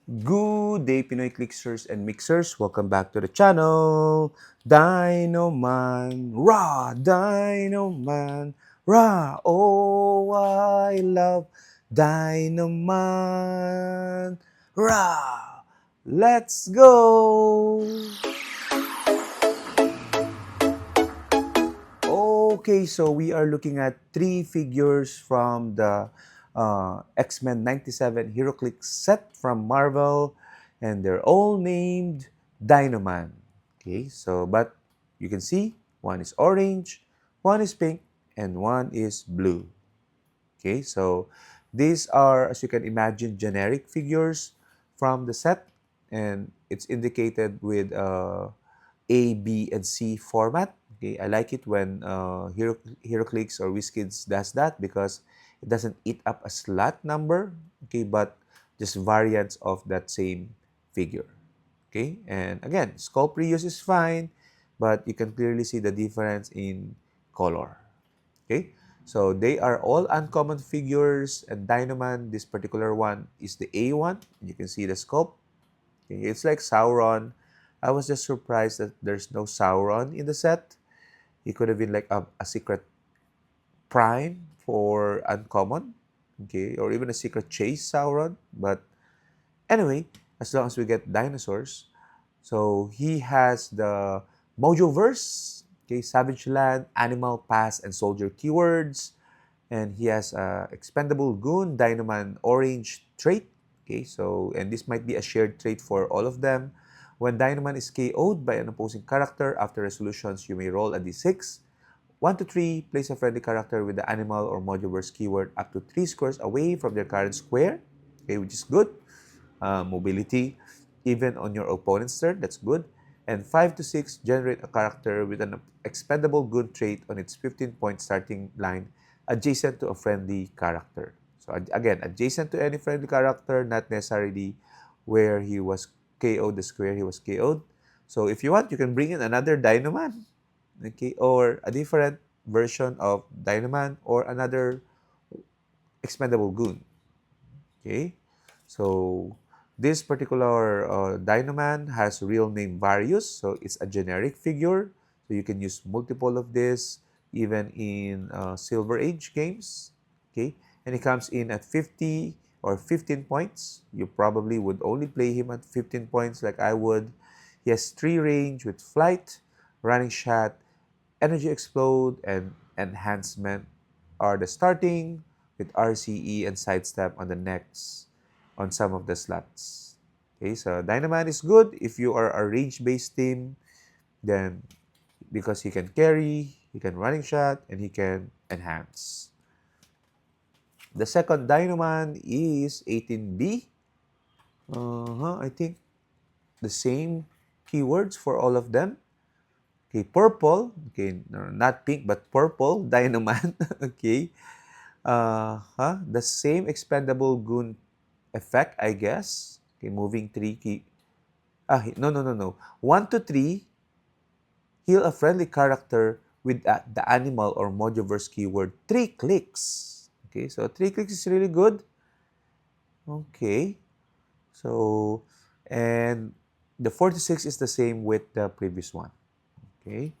Good day, Pinoy Clicksters and Mixers. Welcome back to the channel. Dino Man, Rah! Dino Man, Rah! Oh, I love Dino Man, Rah! Let's go! Okay, so we are looking at three figures from the X-Men 97 Heroclix set from Marvel, and they're all named Dino Man. Okay, so but you can see one is orange, one is pink, and one is blue. Okay, so these are, as you can imagine, generic figures from the set, and it's indicated with A, B, and C format. Okay, I like it when Heroclix or WizKids does that because it doesn't eat up a slot number. Okay, but just variants of that same figure. Okay, and again, sculpt reuse is fine, but you can clearly see the difference in color. Okay, so they are all uncommon figures, and Dynaman, this particular one, is the A one. You can see the sculpt. Okay, it's like Sauron. I was just surprised that there's no Sauron in the set. He could have been like a secret prime for uncommon, okay, or even a secret chase Sauron. But anyway, as long as we get dinosaurs, so he has the Mojoverse, okay, Savage Land, Animal Pass, and Soldier keywords, and he has Expendable Goon, Dynaman Orange trait. Okay, so and this might be a shared trait for all of them. When Dynaman is KO'd by an opposing character after resolutions, you may roll a d6. 1 to 3, place a friendly character with the animal or moduverse keyword up to 3 squares away from their current square, okay, which is good. Mobility, even on your opponent's turn, that's good. And 5 to 6, generate a character with an expendable good trait on its 15-point starting line adjacent to a friendly character. So again, adjacent to any friendly character, not necessarily where he was KO'd, the square he was KO'd. So if you want, you can bring in another Dynaman, okay, or a different version of Dynaman or another expendable goon. Okay, so this particular Dynaman has real name Varius, so it's a generic figure. So you can use multiple of this even in Silver Age games. Okay, and he comes in at 50 or 15 points. You probably would only play him at 15 points like I would. He has 3 range with flight, running shot, energy explode, and enhancement are the starting with RCE and sidestep on the next on some of the slots. Okay, so Dynaman is good if you are a range-based team, then because he can carry, he can running shot, and he can enhance. The second Dynaman is 18B. I think the same keywords for all of them. Okay, purple. Okay, no, not pink, but purple. Dynaman. Okay. The same expendable goon effect, I guess. Okay, moving 3 key. No, no, no, no. 1 to 3, heal a friendly character with the animal or moduverse keyword 3 clicks. Okay, so 3 clicks is really good. Okay, so, and the 46 is the same with the previous one. Okay,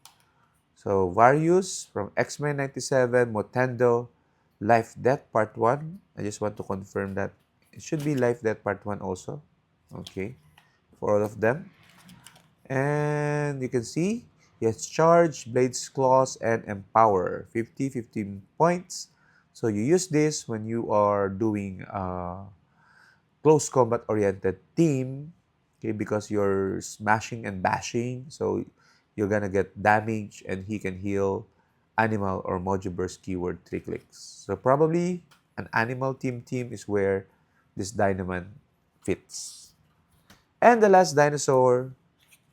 so Varius from X-Men 97, Motendo, Life Death Part 1. I just want to confirm that it should be Life Death Part 1 also. Okay, for all of them. And you can see he has Charge, Blades, Claws, and Empower. 50, 15 points. So you use this when you are doing close combat oriented team, okay, because you're smashing and bashing, so you're gonna get damage, and he can heal animal or moduburst keyword 3 clicks. So probably an animal team is where this Dynaman fits. And the last dinosaur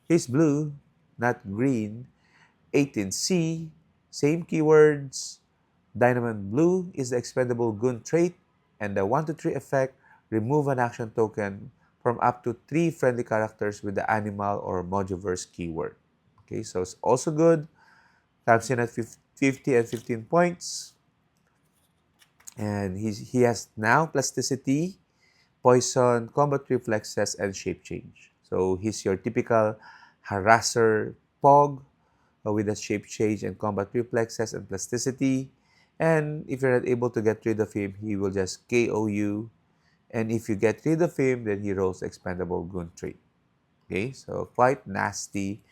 is blue, not green. 18C, same keywords. Dynaman blue is the expendable goon trait, and the 1 to 3 effect, remove an action token from up to 3 friendly characters with the animal or moduverse keyword. Okay, so it's also good. Comes in at 50 and 15 points. And he has now plasticity, poison, combat reflexes, and shape change. So he's your typical harasser Pog with a shape change and combat reflexes and plasticity. And if you're not able to get rid of him, he will just KO you. And if you get rid of him, then he rolls expendable goon trait. Okay, so quite nasty.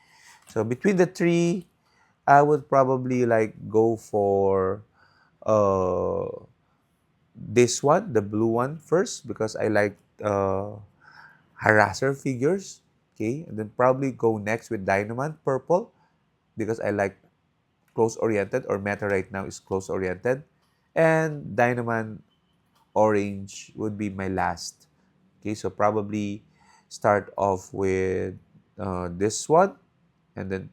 So between the three, I would probably like go for uh this one, the blue one first, because I like harasser figures. Okay, and then probably go next with Dynamite purple because I like close oriented, or meta right now is close oriented, and Dynamite orange would be my last. Okay, so probably start off with this one, and then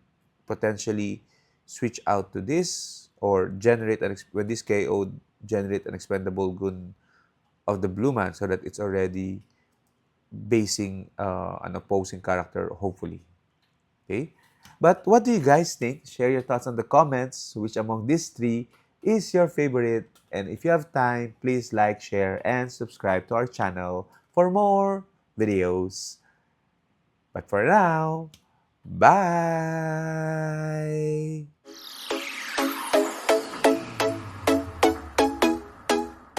potentially switch out to this, or generate when this KO, generate an expendable gun of the blue man so that it's already basing an opposing character, hopefully. Okay, but what do you guys think? Share your thoughts on the comments. Which among these three is your favorite? And if you have time, please like, share, and subscribe to our channel for more videos. But for now, bye!